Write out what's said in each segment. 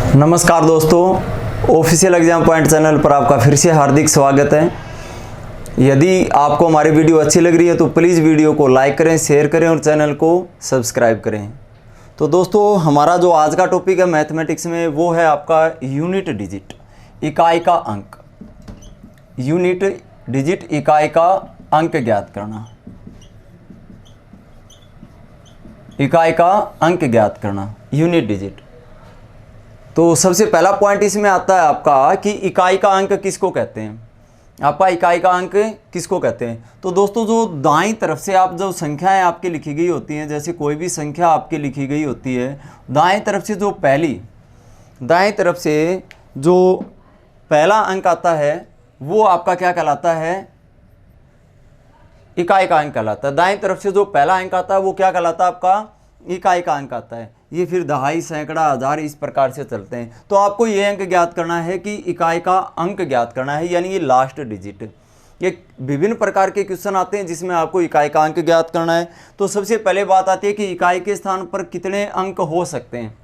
नमस्कार दोस्तों, official exam point channel पर आपका फिर से हार्दिक स्वागत है। यदि आपको हमारी वीडियो अच्छी लग रही है तो प्लीज़ वीडियो को लाइक करें, शेयर करें और चैनल को सब्सक्राइब करें। तो दोस्तों, हमारा जो आज का टॉपिक है मैथमेटिक्स में वो है आपका यूनिट डिजिट, इकाई का अंक। यूनिट डिजिट, इकाई का अंक ज्ञात करना, इकाई का अंक ज्ञात करना, यूनिट डिजिट। तो सबसे पहला पॉइंट इसमें आता है आपका कि इकाई का अंक किसको कहते हैं। आपका इकाई का अंक किसको कहते हैं। तो दोस्तों, जो दाईं तरफ से आप जो संख्याएं आपकी लिखी गई होती हैं, जैसे कोई भी संख्या आपकी लिखी गई होती है, दाईं तरफ से जो दाईं तरफ से जो पहला अंक आता है वो आपका क्या कहलाता है, इकाई का अंक कहलाता है। दाईं तरफ से जो पहला अंक आता है वो क्या कहलाता है, आपका इकाई का अंक आता है। ये फिर दहाई, सैकड़ा, हज़ार इस प्रकार से चलते हैं। तो आपको ये अंक ज्ञात करना है कि इकाई का अंक ज्ञात करना है, यानी ये लास्ट डिजिट। ये विभिन्न प्रकार के क्वेश्चन आते हैं जिसमें आपको इकाई का अंक ज्ञात करना है। तो सबसे पहले बात आती है कि इकाई के स्थान पर कितने अंक हो सकते हैं,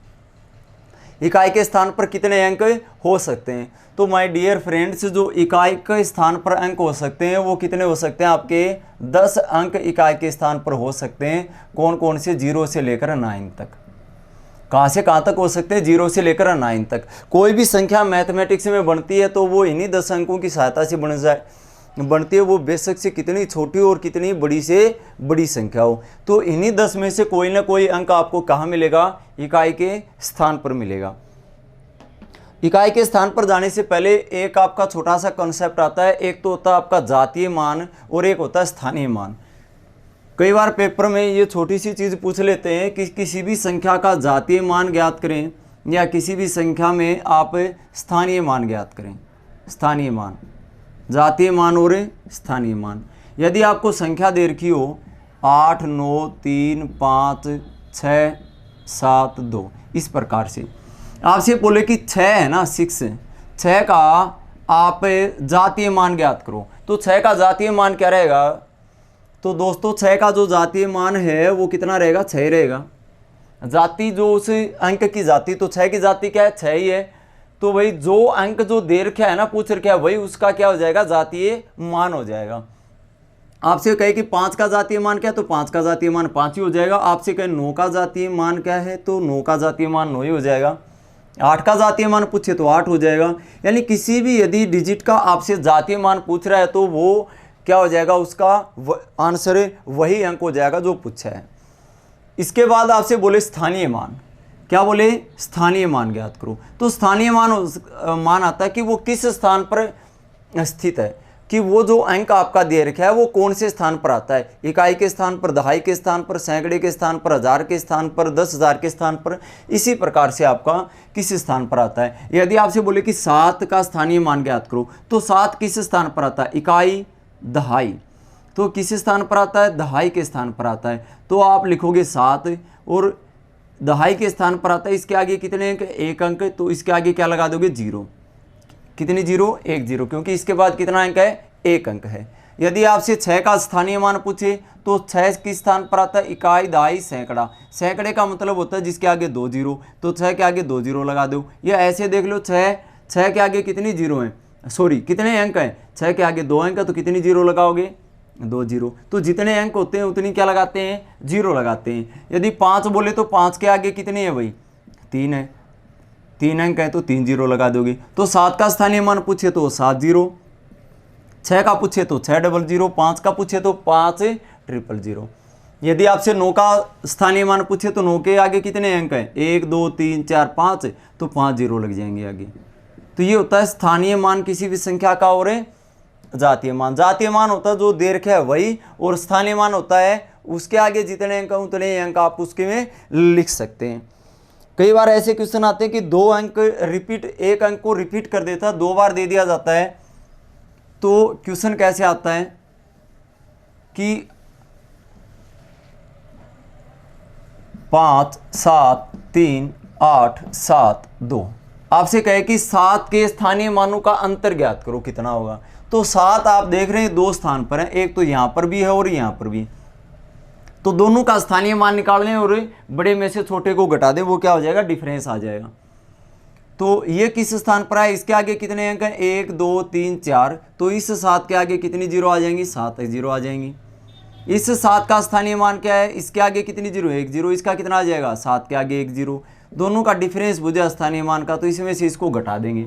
इकाई के स्थान पर कितने अंक हो सकते हैं। तो माय डियर फ्रेंड्स, जो इकाई के स्थान पर अंक हो सकते हैं वो कितने हो सकते हैं, आपके 10 अंक इकाई के स्थान पर हो सकते हैं। कौन कौन से, 0 से लेकर 9 तक। कहाँ से कहाँ तक हो सकते हैं, 0 से लेकर 9 तक। कोई भी संख्या मैथमेटिक्स में बनती है तो वो इन्हीं 10 अंकों की सहायता से बनती है। वो बेशक से कितनी छोटी और कितनी बड़ी से बड़ी संख्या हो, तो इन्हीं 10 में से कोई ना कोई अंक आपको कहाँ मिलेगा, इकाई के स्थान पर मिलेगा। इकाई के स्थान पर जाने से पहले एक आपका छोटा सा कॉन्सेप्ट आता है। एक तो होता है आपका जातीय मान और एक होता है स्थानीय मान। कई बार पेपर में ये छोटी सी चीज़ पूछ लेते हैं कि किसी भी संख्या का जातीय मान ज्ञात करें या किसी भी संख्या में आप स्थानीय मान ज्ञात करें। स्थानीय मान, जातीय मान और स्थानीय मान। यदि आपको संख्या दे रखी हो 8, 9, 3, 5, 6, 7, 2 इस प्रकार से, आपसे बोले कि 6 है ना, 6 का आप जातीय मान ज्ञात करो। तो 6 का जातीय मान क्या रहेगा। तो दोस्तों, 6 का जो जातीय मान है वो कितना रहेगा, 6 रहेगा। जाति जो उस अंक की जाति, तो 6 की जाति क्या है, 6 ही है। तो भाई जो अंक जो दे रखा है ना, पूछ रखा है, वही उसका क्या हो जाएगा, जातीय मान हो जाएगा। आपसे कहे कि 5 का जातीय मान क्या है, तो 5 का जातीय मान 5 ही हो जाएगा। आपसे कहे 9 का जातीय मान क्या है, तो 9 का जातीय मान 9 ही हो जाएगा। 8 का जातीय मान पूछे तो 8 हो जाएगा। यानी किसी भी यदि डिजिट का आपसे जातीय मान पूछ रहा है तो वो क्या हो जाएगा, उसका आंसर वही अंक हो जाएगा जो पूछा है। इसके बाद आपसे बोले स्थानीय मान, क्या बोले, स्थानीय मान ज्ञात करो। तो स्थानीय मान आता है कि वो किस स्थान पर स्थित है, कि वो जो अंक आपका दे रखा है वो कौन से स्थान पर आता है। इकाई के स्थान पर, दहाई के स्थान पर, सैकड़े के स्थान पर, हज़ार के स्थान पर, 10,000 के स्थान पर, इसी प्रकार से आपका किस स्थान पर आता है। यदि आपसे बोले कि 7 का स्थानीय मान ज्ञात करो, तो 7 किस स्थान पर आता है, इकाई, दहाई। तो किस स्थान पर आता है, दहाई के स्थान पर आता है। तो आप लिखोगे 7 और दहाई के स्थान पर आता है। इसके आगे कितने अंक, 1 अंक। तो इसके आगे क्या लगा दोगे, 0। कितनी 0, 1 0, क्योंकि इसके बाद कितना अंक है, 1 अंक है। यदि आपसे 6 का स्थानीय मान पूछे तो 6 किस स्थान पर आता है, इकाई, दहाई, सैकड़ा। सैकड़े का मतलब होता है जिसके आगे 2 0, तो 6 के आगे 2 0 लगा दो। या ऐसे देख लो, 6 के आगे कितनी 0 हैं, सॉरी कितने अंक हैं, 6 के आगे 2 अंक है, तो कितनी 0 लगाओगे, 2 0। तो जितने अंक होते हैं उतनी क्या लगाते हैं, 0 लगाते हैं। यदि 5 बोले तो 5 के आगे कितने हैं भाई, 3 है, 3 अंक है, तो 3 0 लगा दोगे। तो 7 का स्थानीय मान पूछे तो 7 0, 6 का पूछे तो 6 0 0, 5 का पूछे तो 5 0 0। यदि आपसे 9 का स्थानीय मान पूछे तो 9 के आगे कितने अंक हैं, 1 2 3 4 5, तो 5 0 लग जाएंगे आगे। तो ये होता है स्थानीय मान किसी भी संख्या का, और जातीय मान। जातीय मान होता है जो दे रखा है वही, और स्थानीय मान होता है उसके आगे जितने अंक उतने अंक आप उसके में लिख सकते हैं। कई बार ऐसे क्वेश्चन आते हैं कि 2 अंक रिपीट, 1 अंक को रिपीट कर देता है, 2 बार दे दिया जाता है। तो क्वेश्चन कैसे आता है कि 5 7 3 8 7 2, आपसे कहे कि 7 के स्थानीय मानों का अंतर ज्ञात करो, कितना होगा। तो 7 आप देख रहे हैं 2 स्थान पर है, एक तो यहाँ पर भी है और यहाँ पर भी। तो दोनों का स्थानीय मान निकाल लें और बड़े में से छोटे को घटा दें, वो क्या हो जाएगा, डिफरेंस आ जाएगा। तो ये किस स्थान पर है, इसके आगे कितने अंक हैं, 1 2 3 4, तो इस 7 के आगे कितनी जीरो आ जाएंगी, 7 जीरो आ जाएंगी। इस 7 का स्थानीय मान क्या है, इसके आगे कितनी जीरो, 1 जीरो, इसका कितना आ जाएगा, 7 के आगे 1 जीरो, दोनों का डिफरेंस बुझे स्थानीय मान का, तो इसमें से इसको घटा देंगे।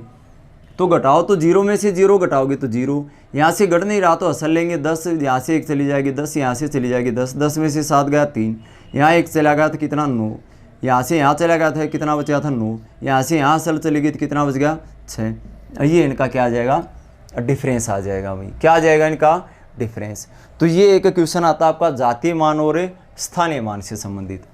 तो घटाओ तो जीरो में से जीरो घटाओगे तो जीरो, यहाँ से घट नहीं रहा तो असल लेंगे, 10 यहाँ से 1 चली जाएगी, 10 यहाँ से चली जाएगी, 10 10 में से 7 गया 3, यहाँ 1 चला गया तो कितना 9, यहाँ से यहाँ चला गया था कितना बचा था 9, यहाँ से यहाँ असल चली गई तो कितना बच गया 6। ये इनका क्या आ जाएगा, डिफरेंस आ जाएगा भाई, क्या आ जाएगा इनका डिफरेंस। तो ये एक क्वेश्चन आता है आपका जातीय मान और स्थानीय मान से संबंधित।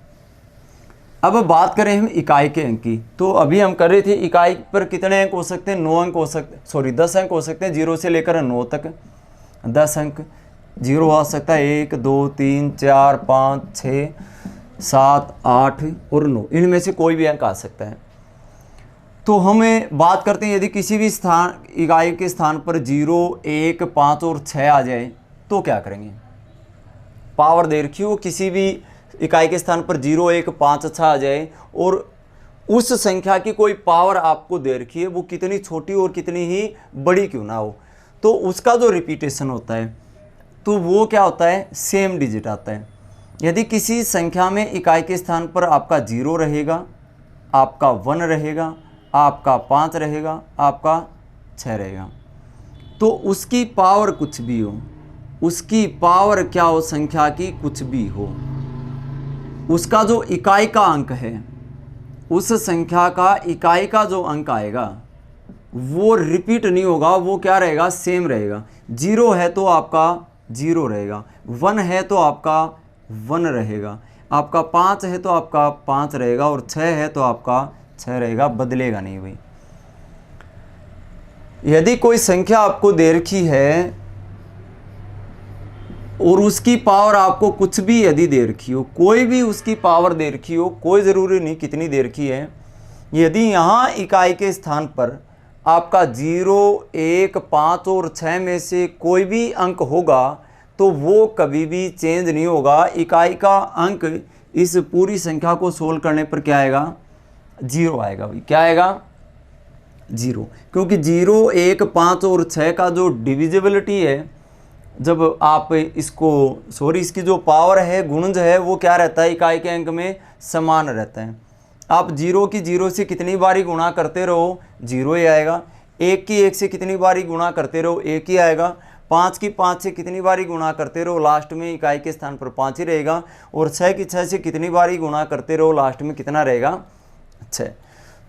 अब बात करें हम इकाई के अंक की, तो अभी हम कर रहे थे इकाई पर कितने अंक हो सकते हैं, 9 अंक हो सकते, सॉरी 10 अंक हो सकते हैं, 0 से लेकर 9 तक 10 अंक, 0 आ सकता है 1 2 3 4 5 6 7 8 और 9, इनमें से कोई भी अंक आ सकता है। तो हमें बात करते हैं यदि किसी भी स्थान इकाई के स्थान पर 0 1 5 और 6 आ जाए तो क्या करेंगे। पावर दे रखी हो किसी भी इकाई के स्थान पर 0 1 5 6 आ जाए और उस संख्या की कोई पावर आपको दे रखी है, वो कितनी छोटी और कितनी ही बड़ी क्यों ना हो, तो उसका जो रिपीटेशन होता है तो वो क्या होता है, सेम डिजिट आता है। यदि किसी संख्या में इकाई के स्थान पर आपका 0 रहेगा, आपका 1 रहेगा, आपका 5 रहेगा, आपका 6 रहेगा, तो उसकी पावर कुछ भी हो, उसकी पावर क्या हो, संख्या की कुछ भी हो, उसका जो इकाई का अंक है, उस संख्या का इकाई का जो अंक आएगा वो रिपीट नहीं होगा, वो क्या रहेगा, सेम रहेगा। 0 है तो आपका 0 रहेगा, 1 है तो आपका 1 रहेगा, आपका 5 है तो आपका 5 रहेगा और 6 है तो आपका 6 रहेगा, बदलेगा नहीं भाई। यदि कोई संख्या आपको दे रखी है और उसकी पावर आपको कुछ भी यदि दे रखी हो, कोई भी उसकी पावर दे रखी हो, कोई ज़रूरी नहीं कितनी दे रखी है, यदि यहाँ इकाई के स्थान पर आपका 0 1 5 और 6 में से कोई भी अंक होगा तो वो कभी भी चेंज नहीं होगा। इकाई का अंक इस पूरी संख्या को सोल्व करने पर क्या आएगा, 0 आएगा भाई, क्या आएगा 0, क्योंकि 0 1 5 और 6 का जो डिविजिबिलिटी है, जब आप इसको इसकी जो पावर है, गुणज है, वो क्या रहता है, इकाई के अंक में समान रहता है। आप 0 की 0 से कितनी बारी गुणा करते रहो 0 ही आएगा, 1 की 1 से कितनी बारी गुणा करते रहो 1 ही आएगा, 5 की 5 से कितनी बारी गुणा करते रहो, लास्ट में इकाई के स्थान पर 5 ही रहेगा, और 6 की 6 से कितनी बारी गुणा करते रहो, लास्ट में कितना रहेगा 6।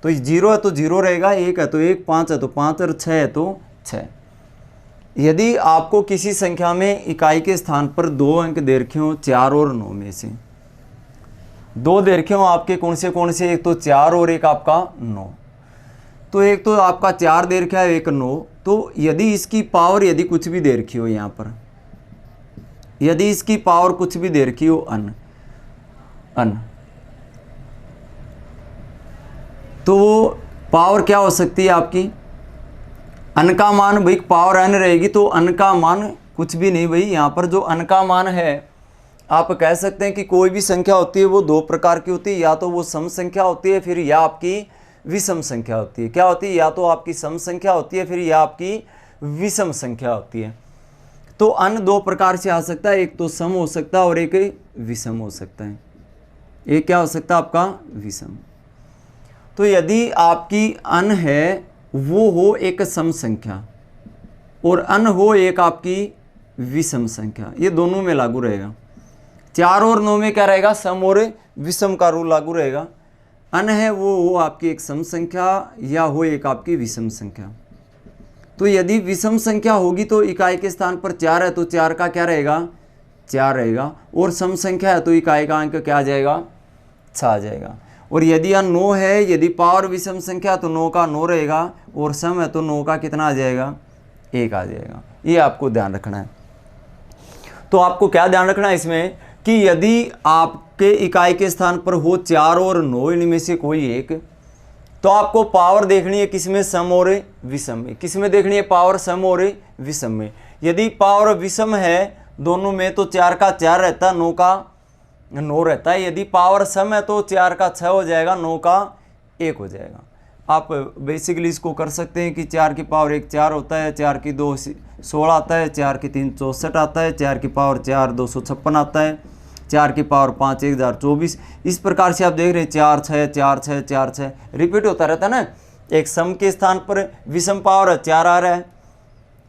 तो 0 है तो 0 रहेगा, 1 है तो 1, 5 है तो 5 और 6 है तो 6। यदि आपको किसी संख्या में इकाई के स्थान पर 2 अंक दे रखे हों 4 और 9 में से, 2 दे रखे हों आपके कौन से, एक तो 4 और एक आपका 9, तो एक तो आपका 4 दे रखा है, एक 9, तो यदि इसकी पावर यदि कुछ भी दे रखी हो, यहाँ पर यदि इसकी पावर कुछ भी दे रखी हो अन, तो पावर क्या हो सकती है आपकी, अन का मान भाई, पावर n रहेगी तो अन का मान कुछ भी नहीं भाई। यहाँ पर जो अन का मान है, आप कह सकते हैं कि कोई भी संख्या होती है वो 2 प्रकार की होती है, या तो वो सम संख्या होती है, फिर या आपकी विषम संख्या होती है। क्या होती है, या तो आपकी सम संख्या होती है, फिर या आपकी विषम संख्या होती है। तो अन 2 प्रकार से आ सकता है, एक तो सम हो सकता है और एक विषम हो सकता है। एक क्या हो सकता है आपका विषम। तो यदि आपकी अन है वो हो एक सम संख्या और अन हो एक आपकी विषम संख्या, ये दोनों में लागू रहेगा। 4 और 9 में क्या रहेगा, सम और विषम का रूल लागू रहेगा। अन है वो हो आपकी एक सम संख्या या हो एक आपकी विषम संख्या। तो यदि विषम संख्या होगी तो इकाई के स्थान पर 4 है तो 4 का क्या रहेगा, 4 रहेगा, और सम संख्या है तो इकाई का अंक क्या आ जाएगा, 6 आ जाएगा। और यदि यहाँ 9 है, यदि पावर विषम संख्या तो 9 का 9 रहेगा, और सम है तो 9 का कितना आ जाएगा, 1 आ जाएगा। ये आपको ध्यान रखना है। तो आपको क्या ध्यान रखना है इसमें कि यदि आपके इकाई के स्थान पर हो 4 और 9, इनमें से कोई एक, तो आपको पावर देखनी है किसमें, सम और विषम में। किसमें देखनी है पावर, सम और विषम में। यदि पावर विषम है दोनों में तो 4 का 4 रहता है, 9 का 9 रहता है। यदि पावर सम है तो 4 का 6 हो जाएगा, 9 का 1 हो जाएगा। आप बेसिकली इसको कर सकते हैं कि 4 की पावर 1 4 होता है, 4 की 2 16 आता है, 4 की 3 64 आता है, 4 की पावर 4 256 आता है, 4 की पावर 5 1024। इस प्रकार से आप देख रहे हैं 4 6 4 6 4 6 रिपीट होता रहता है ना। एक सम के स्थान पर विषम पावर 4 आ रहा है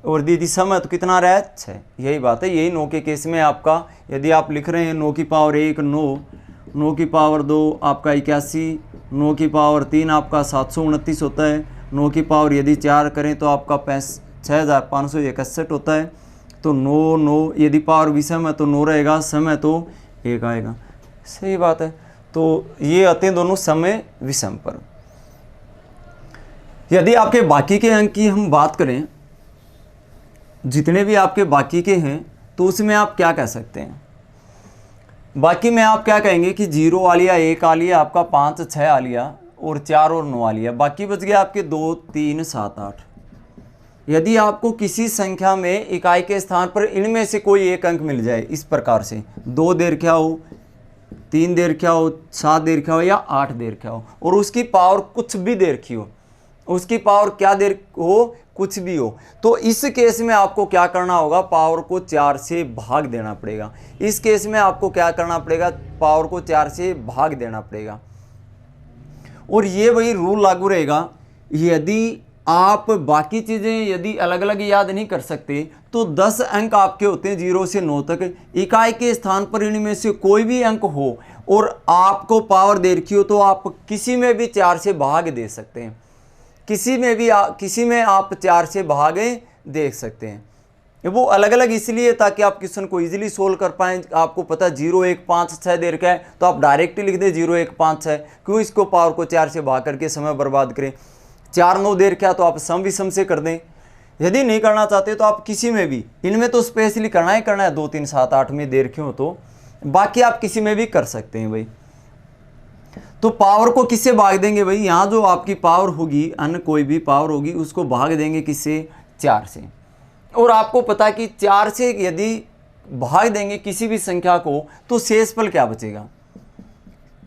और दीदी सम है तो कितना आ रहा है 6। यही बात है, यही 9 के केस में आपका यदि आप लिख रहे हैं 9 की पावर 1 9, 9 की पावर 2 आपका 81, 9 की पावर 3 आपका 729 होता है, 9 की पावर यदि 4 करें तो आपका 6561 होता है। तो 9 9 यदि पावर विषम है तो 9 रहेगा, सम है तो 1 आएगा। सही बात है। तो ये आते हैं दोनों समय विषम पर। यदि आपके बाकी के अंक की हम बात करें, जितने भी आपके बाकी के हैं, तो उसमें आप क्या कह सकते हैं? बाकी में आप क्या कहेंगे कि 0 आ लिया, 1 आ लिया, आपका 5 6 आ लिया और 4 और 9 आ लिया, बाकी बच गया आपके 2 3 7 8। यदि आपको किसी संख्या में इकाई के स्थान पर इनमें से कोई एक अंक मिल जाए, इस प्रकार से 2 दे रखा हो, 3 दे रखा हो, 7 दे रखा हो या 8 दे रखा हो, और उसकी पावर कुछ भी दे रखी हो, उसकी पावर क्या दे हो, कुछ भी हो, तो इस केस में आपको क्या करना होगा? पावर को 4 से भाग देना पड़ेगा। इस केस में आपको क्या करना पड़ेगा? पावर को 4 से भाग देना पड़ेगा। और ये वही रूल लागू रहेगा। यदि आप बाकी चीज़ें यदि अलग अलग याद नहीं कर सकते तो 10 अंक आपके होते हैं 0 से 9 तक। इकाई के स्थान पर इनमें से कोई भी अंक हो और आपको पावर दे रखी हो तो आप किसी में भी 4 से भाग दे सकते हैं, किसी में आप 4 से भागे देख सकते हैं। वो अलग अलग इसलिए ताकि आप क्वेश्चन को इजीली सोल्व कर पाएं। आपको पता 0 1 5 6 दे रखा है तो आप डायरेक्ट लिख दें 0 1 5 6, क्यों इसको पावर को 4 से भाग करके समय बर्बाद करें। 4 9 दे रखा है तो आप सम विषम से कर दें। यदि नहीं करना चाहते तो आप किसी में भी, इनमें तो स्पेशली करना ही करना है, 2 3 7 8 में दे रखे हो तो बाकी आप किसी में भी कर सकते हैं भाई। तो पावर को किससे भाग देंगे भाई? यहाँ जो आपकी पावर होगी, अन्य कोई भी पावर होगी, उसको भाग देंगे किससे? 4 से। और आपको पता कि 4 से यदि भाग देंगे किसी भी संख्या को तो शेषफल क्या बचेगा?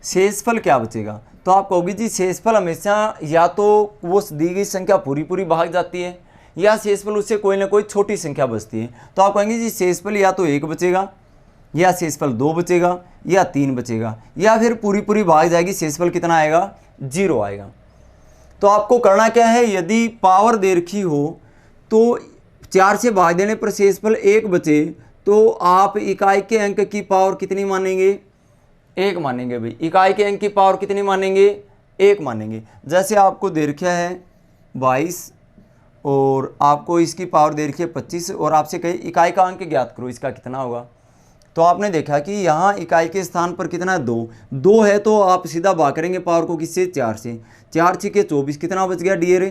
शेषफल क्या बचेगा? तो आप कहोगे जी शेषफल हमेशा या तो वो दी गई संख्या पूरी पूरी भाग जाती है या शेषफल उससे कोई ना कोई छोटी संख्या बचती है। तो आप कहेंगे जी शेषफल या तो 1 बचेगा या शेषफल 2 बचेगा या 3 बचेगा या फिर पूरी पूरी भाग जाएगी, शेषफल कितना आएगा? 0 आएगा। तो आपको करना क्या है? यदि पावर दे रखी हो तो 4 से भाग देने पर शेषफल 1 बचे तो आप इकाई के अंक की पावर कितनी मानेंगे? 1 मानेंगे भाई। इकाई के अंक की पावर कितनी मानेंगे? 1 मानेंगे। जैसे आपको दे रखा है 22 और आपको इसकी पावर दे रखी है 25 और आपसे कहे इकाई का अंक ज्ञात करो, इसका कितना होगा? तो आपने देखा कि यहाँ इकाई के स्थान पर कितना है? 2 है तो आप सीधा भाग करेंगे पावर को किससे? 4 से। 4 6 24, कितना बच गया डियर?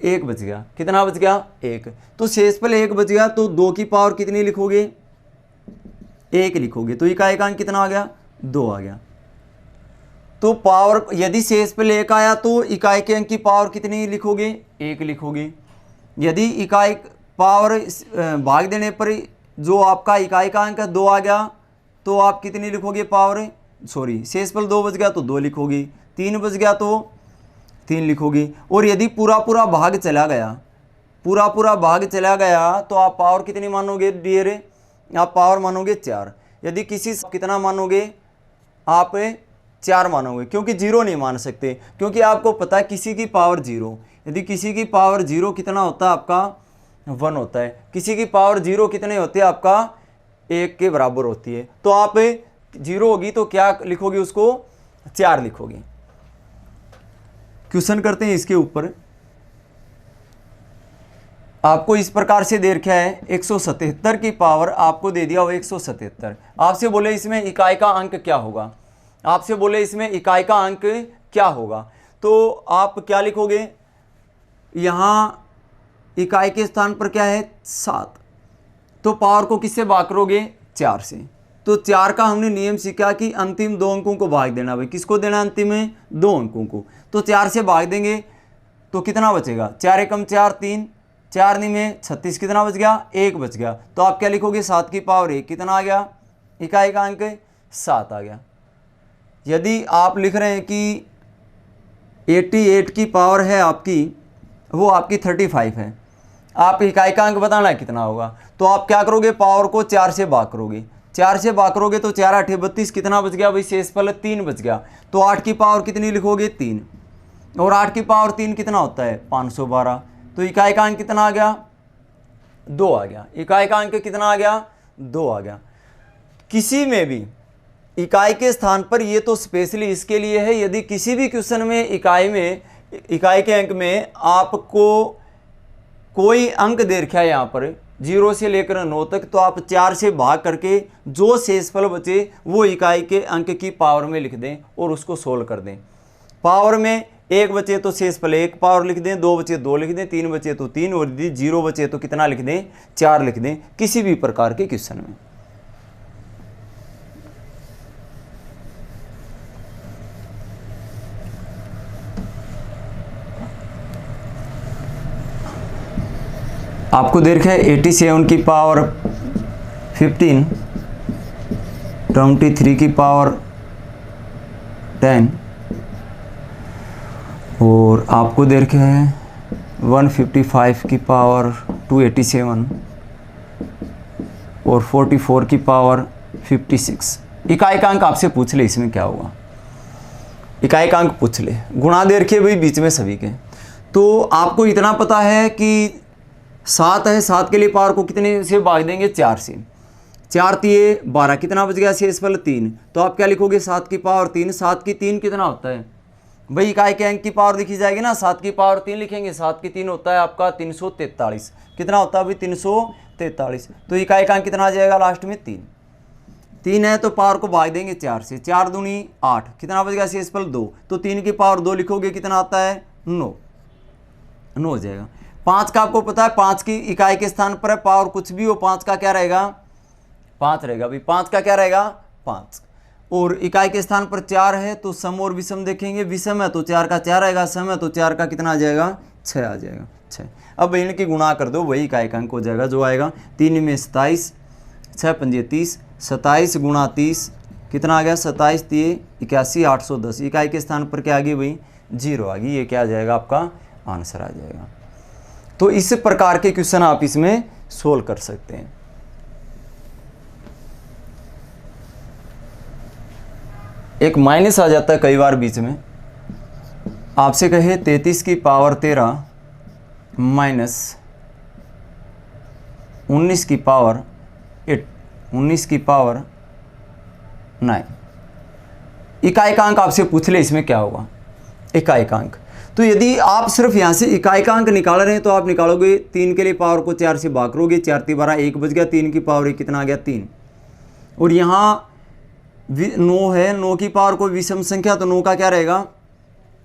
1 बच गया। कितना बच गया? 1। तो शेषफल 1 बच गया तो 2 की पावर कितनी लिखोगे? 1 लिखोगे। तो इकाई का अंक कितना आ गया? 2 आ गया। तो पावर यदि शेषफल 1 आया तो इकाई के अंक की पावर कितनी लिखोगे? 1 लिखोगे। यदि इकाई पावर भाग देने पर जो आपका इकाई का अंक 2 आ गया तो आप कितनी लिखोगे पावर? शेषफल 2 बच गया तो 2 लिखोगे, 3 बच गया तो 3 लिखोगे। और यदि पूरा पूरा भाग चला गया, पूरा पूरा भाग चला गया तो आप पावर कितनी मानोगे डियर? आप पावर मानोगे 4। यदि किसी कितना मानोगे? आप 4 मानोगे, क्योंकि 0 नहीं मान सकते, क्योंकि आपको पता है किसी की पावर 0, यदि किसी की पावर 0 कितना होता है? आपका 1 होता है। किसी की पावर 0 कितने होते हैं? आपका 1 के बराबर होती है। तो आप 0 होगी तो क्या लिखोगे? उसको 4 लिखोगे। क्वेश्चन करते हैं इसके ऊपर। आपको इस प्रकार से दे रखा है 177 की पावर आपको दे दिया वो 177। आपसे बोले इसमें इकाई का अंक क्या होगा? आपसे बोले इसमें इकाई का अंक क्या होगा? तो आप क्या लिखोगे? यहाँ इकाई के स्थान पर क्या है? 7। तो पावर को किससे भाग करोगे? 4 से। तो 4 का हमने नियम सीखा कि अंतिम 2 अंकों को भाग देना। भाई किसको देना? अंतिम में 2 अंकों को। तो 4 से भाग देंगे तो कितना बचेगा? 4 एकम 4 3, 4 में 36, कितना बच गया? 1 बच गया। तो आप क्या लिखोगे? 7 की पावर 1, कितना आ गया? इकाई का अंक 7 आ गया। यदि आप लिख रहे हैं कि 88 की पावर है आपकी, वो आपकी 35 है। आप इकाई का अंक बताना है कितना होगा, तो आप क्या करोगे, पावर को 4 से भाग करोगे। 4 से भाग करोगे तो 4 8 32, कितना बच गया भाई, शेषफल 3 बच गया। तो 8 की पावर कितनी लिखोगे, 3, और 8 की पावर 3 कितना होता है, 512। तो इकाई का अंक कितना आ गया, 2 आ गया। इकाई का अंक कितना आ गया, 2 आ गया। किसी में भी इकाई के स्थान पर, ये तो स्पेशली इसके लिए है, यदि किसी भी क्वेश्चन में इकाई के अंक में आपको कोई अंक दे रखा है यहाँ पर 0 से लेकर 9 तक, तो आप 4 से भाग करके जो शेषफल बचे वो इकाई के अंक की पावर में लिख दें और उसको सोल्व कर दें। पावर में 1 बचे तो शेषफल 1 पावर लिख दें, 2 बचे 2 लिख दें, 3 बचे तो 3, और यदि 0 बचे तो कितना लिख दें, 4 लिख दें, किसी भी प्रकार के क्वेश्चन में। आपको दे रखा है 87 की पावर 15, 23 की पावर 10, और आपको दे रखा है 155 की पावर 287 और 44 की पावर 56। इकाई का अंक आपसे पूछ ले, इसमें क्या होगा, इकाई का अंक पूछ ले। गुणा दे रखे भाई बीच में सभी के, तो आपको इतना पता है कि 7 है, 7 के लिए पावर को कितने से भाग देंगे, 4 से। 4 तिये 12, कितना बच गया, शेषफल 3। तो आप क्या लिखोगे, 7 की पावर 3। 7 की 3 कितना होता है भाई, इकाई के अंक की पावर लिखी जाएगी ना, 7 की पावर 3 लिखेंगे। 7 की 3 होता है आपका 343। कितना होता है भाई, 343। तो इकाई का अंक कितना आ जाएगा लास्ट में, 3। 3 है तो पावर को भाग देंगे 4 से। 4 दूनी 8, कितना बच गया, शेषफल 2। तो 3 की पावर 2 लिखोगे, कितना आता है, 9 हो जाएगा। 5 का आपको पता है, 5 की इकाई के स्थान पर है, पावर कुछ भी हो, 5 का क्या रहेगा, 5 रहेगा भाई। 5 का क्या रहेगा, 5, और इकाई के स्थान पर 4 है, तो सम और विषम देखेंगे। विषम है तो 4 का 4 आएगा, सम है तो 4 का कितना आ जाएगा, 6 आ जाएगा, 6। अब इनकी गुणा कर दो, वही इकाई का अंक हो जाएगा जो आएगा। 3 में 27, 6 पंजे 30, 27 गुणा 30 कितना आ गया, 27 तिये 81, 810। इकाई के स्थान पर क्या आ गई भाई, 0 आ गई। ये क्या आ जाएगा, आपका आंसर आ जाएगा। तो इस प्रकार के क्वेश्चन आप इसमें सोल्व कर सकते हैं। एक माइनस आ जाता है कई बार बीच में, आपसे कहे 33 की पावर 13 माइनस 19 की पावर 8, 19 की पावर 9। इकाई का अंक आपसे पूछ ले, इसमें क्या होगा, इकाई का अंक। तो यदि आप सिर्फ यहाँ से इकाई का अंक निकाल रहे हैं तो आप निकालोगे 3 के लिए पावर को 4 से भाग करोगे, 4 × 12 1 बच गया। 3 की पावर 1 कितना आ गया, 3। और यहाँ 9 है, 9 की पावर को विषम संख्या, तो 9 का क्या रहेगा,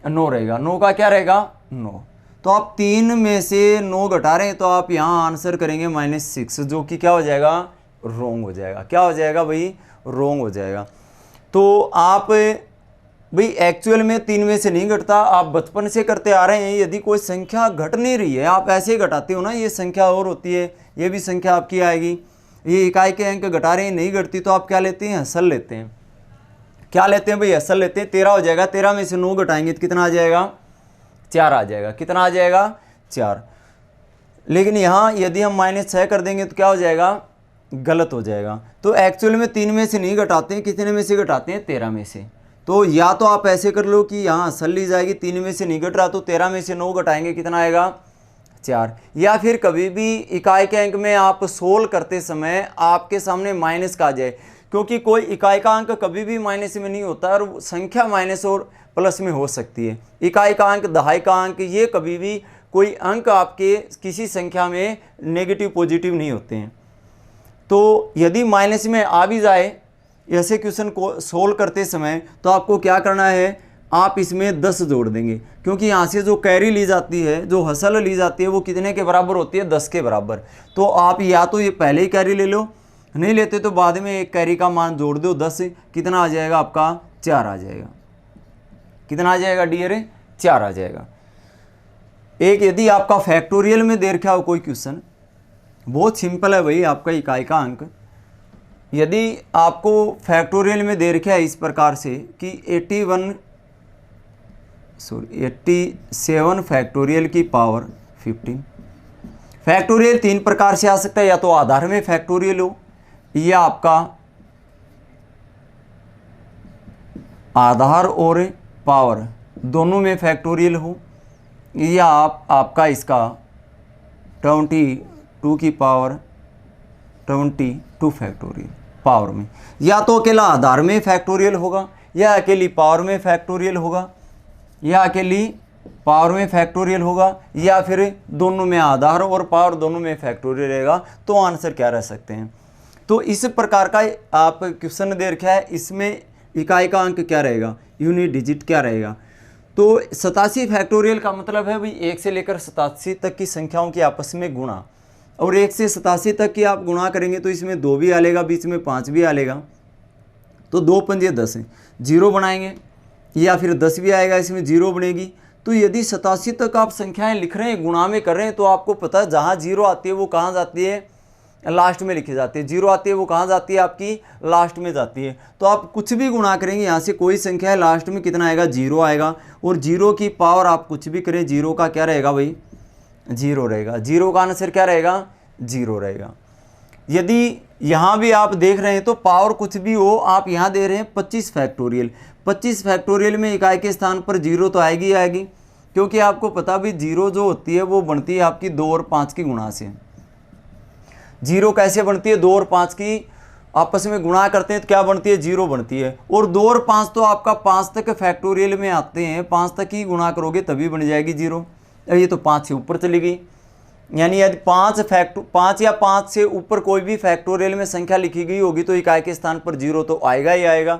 9 रहेगा। 9 का क्या रहेगा, 9। तो आप 3 में से 9 घटा रहे हैं, तो आप यहाँ आंसर करेंगे -6, जो कि क्या हो जाएगा, रोंग हो जाएगा। क्या हो जाएगा भाई, रोंग हो जाएगा। तो आप भाई एक्चुअल में 3 में से नहीं घटता, आप बचपन से करते आ रहे हैं। यदि कोई संख्या घट नहीं रही है, आप ऐसे ही घटाते हो ना, ये संख्या और होती है, ये भी संख्या आपकी आएगी। ये इकाई के अंक घटा रहे हैं, नहीं घटती, तो आप क्या लेते हैं, हसल लेते हैं। क्या लेते हैं भाई, हसल लेते हैं। 13 हो जाएगा। 13 में से 9 घटाएंगे तो कितना आ जाएगा, 4 आ जाएगा। कितना आ जाएगा, 4। लेकिन यहाँ यदि हम -6 कर देंगे तो क्या हो जाएगा, गलत हो जाएगा। तो एक्चुअल में 3 में से नहीं घटाते हैं, कितने में से घटाते हैं, 13 में से। तो या तो आप ऐसे कर लो कि यहाँ हसल ली जाएगी, 3 में से नहीं घट रहा, तो 13 में से 9 घटाएंगे, कितना आएगा, 4। या फिर कभी भी इकाई के अंक में आप सोल्व करते समय आपके सामने माइनस का आ जाए, क्योंकि कोई इकाई का अंक कभी भी माइनस में नहीं होता, और संख्या माइनस और प्लस में हो सकती है। इकाई का अंक, दहाई का अंक, ये कभी भी कोई अंक आपके किसी संख्या में नेगेटिव पॉजिटिव नहीं होते हैं। तो यदि माइनस में आ भी जाए ऐसे क्वेश्चन को सोल्व करते समय, तो आपको क्या करना है, आप इसमें 10 जोड़ देंगे, क्योंकि यहाँ से जो कैरी ली जाती है, जो हसल ली जाती है, वो कितने के बराबर होती है, 10 के बराबर। तो आप या तो ये पहले ही कैरी ले लो, नहीं लेते तो बाद में एक कैरी का मान जोड़ दो 10, कितना आ जाएगा आपका, 4 आ जाएगा। कितना आ जाएगा डियर, 4 आ जाएगा। एक यदि आपका फैक्टोरियल में दे रखा हो कोई क्वेश्चन, बहुत सिंपल है भाई, आपका इकाई का अंक यदि आपको फैक्टोरियल में दे रखा है इस प्रकार से कि 81 87 फैक्टोरियल की पावर 15। फैक्टोरियल तीन प्रकार से आ सकता है, या तो आधार में फैक्टोरियल हो, या आपका आधार और पावर दोनों में फैक्टोरियल हो, या आपका इसका 22 की पावर 22 फैक्टोरियल पावर में, या तो अकेला आधार में फैक्टोरियल होगा, या अकेली पावर में फैक्टोरियल होगा, या अकेली पावर में फैक्टोरियल होगा, या फिर दोनों में आधार और पावर दोनों में फैक्टोरियल रहेगा। तो आंसर क्या रह सकते हैं? तो इस प्रकार का आप क्वेश्चन दे रखा है, इसमें इकाई का अंक क्या रहेगा, यूनिट डिजिट क्या रहेगा। तो 87 फैक्टोरियल का मतलब है भाई 1 से लेकर 87 तक की संख्याओं की आपस में गुणा, और 1 से 87 तक की आप गुणा करेंगे तो इसमें 2 भी आलेगा, बीच में 5 भी आलेगा, तो 2 पंजे 10 है, 0 बनाएंगे, या फिर 10 भी आएगा, इसमें 0 बनेगी। तो यदि 87 तक आप संख्याएं लिख रहे हैं, गुणा में कर रहे हैं, तो आपको पता है जहाँ 0 आती है वो कहाँ जाती है, लास्ट में लिखी जाती है। 0 आती है वो कहाँ जाती है, आपकी लास्ट में जाती है। तो आप कुछ भी गुणा करेंगे, यहाँ से कोई संख्या है, लास्ट में कितना आएगा, 0 आएगा, और 0 की पावर आप कुछ भी करें, 0 का क्या रहेगा भाई, 0 रहेगा। 0 का आंसर क्या रहेगा, 0 रहेगा। यदि यहाँ भी आप देख रहे हैं तो पावर कुछ भी हो, आप यहाँ दे रहे हैं 25 फैक्टोरियल। 25 फैक्टोरियल में इकाई के स्थान पर 0 तो आएगी आएगी, क्योंकि आपको पता भी 0 जो होती है वो बनती है आपकी 2 और 5 की गुणा से। 0 कैसे बनती है, 2 और 5 की आपस में गुणा करते हैं तो क्या बनती है, 0 बनती है। और 2 और 5 तो आपका 5 तक फैक्टोरियल में आते हैं, 5 तक ही गुणा करोगे तभी बन जाएगी 0। ये तो 5 से ऊपर चली गई, यानी यदि 5 या 5 से ऊपर कोई भी फैक्टोरियल में संख्या लिखी गई होगी तो इकाई के स्थान पर 0 तो आएगा ही आएगा।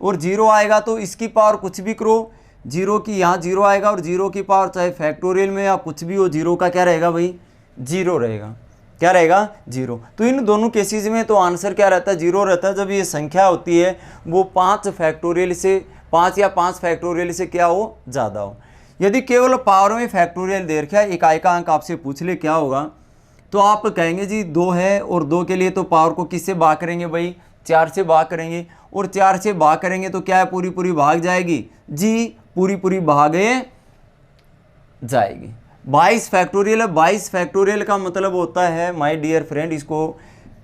और 0 आएगा तो इसकी पावर कुछ भी करो, 0 की यहाँ 0 आएगा, और 0 की पावर चाहे फैक्टोरियल में या कुछ भी हो, 0 का क्या रहेगा भाई, 0 रहेगा। क्या रहेगा, 0। तो इन दोनों केसेस में तो आंसर क्या रहता है, 0 रहता है। जब ये संख्या होती है वो 5 फैक्टोरियल से, 5 या 5 फैक्टोरियल से क्या हो, ज़्यादा हो। यदि केवल पावर में फैक्टोरियल दे रखा है, इकाई का अंक आपसे पूछ ले क्या होगा, तो आप कहेंगे जी 2 है, और 2 के लिए तो पावर को किससे भाग करेंगे भाई, 4 से भाग करेंगे, और 4 से भाग करेंगे तो क्या है, पूरी पूरी भाग जाएगी जी, पूरी पूरी भागे जाएगी। 22 फैक्टोरियल है। 22 फैक्टोरियल का मतलब होता है माय डियर फ्रेंड, इसको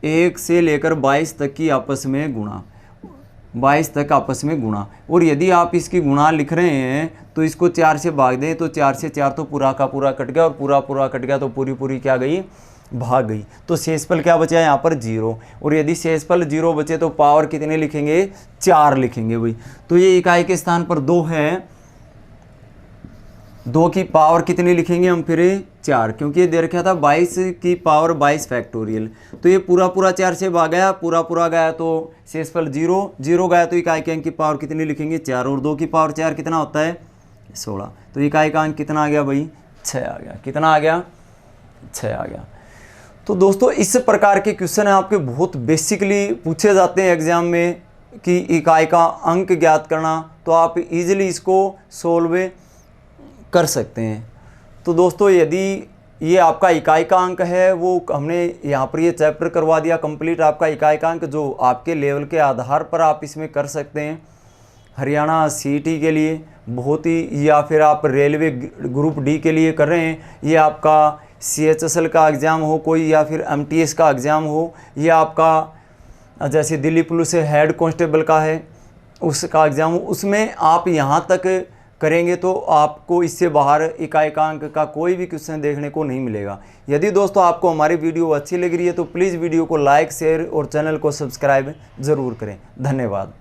1 से लेकर 22 तक की आपस में गुणा, 22 तक आपस में गुणा। और यदि आप इसकी गुणा लिख रहे हैं तो इसको 4 से भाग दें, तो 4 से 4 तो पूरा का पूरा कट गया, और पूरा पूरा कट गया तो पूरी पूरी क्या गई, भाग गई। तो शेषफल क्या बचा यहाँ पर, 0। और यदि शेषफल 0 बचे तो पावर कितने लिखेंगे, 4 लिखेंगे भाई। तो ये इकाई के स्थान पर 2 है, 2 की पावर कितनी लिखेंगे हम फिर, 4, क्योंकि ये दे रखा था 22 की पावर 22 फैक्टोरियल। तो ये पूरा पूरा 4 से भाग गया, पूरा पूरा गया तो शेषफल 0, 0 गया तो इकाई के अंक की पावर कितनी लिखेंगे, 4, और 2 की पावर 4 कितना होता है, 16। तो इकाई का अंक कितना आ गया भाई, 6 आ गया। कितना आ गया, 6 आ गया। तो दोस्तों इस प्रकार के क्वेश्चन आपके बहुत बेसिकली पूछे जाते हैं एग्जाम में कि इकाई का अंक ज्ञात करना, तो आप इजीली इसको सोल्व कर सकते हैं। तो दोस्तों यदि ये आपका इकाई का अंक है, वो हमने यहाँ पर ये चैप्टर करवा दिया कंप्लीट। आपका इकाई का अंक जो आपके लेवल के आधार पर आप इसमें कर सकते हैं। हरियाणा सीईटी के लिए बहुत ही, या फिर आप रेलवे ग्रुप डी के लिए कर रहे हैं, ये आपका CHSL का एग्ज़ाम हो कोई, या फिर MTS का एग्ज़ाम हो, या आपका जैसे दिल्ली पुलिस से हेड कांस्टेबल का है उसका एग्ज़ाम हो, उसमें आप यहाँ तक करेंगे तो आपको इससे बाहर इकाई का अंक का कोई भी क्वेश्चन देखने को नहीं मिलेगा। यदि दोस्तों आपको हमारी वीडियो अच्छी लग रही है तो प्लीज़ वीडियो को लाइक, शेयर और चैनल को सब्सक्राइब ज़रूर करें। धन्यवाद।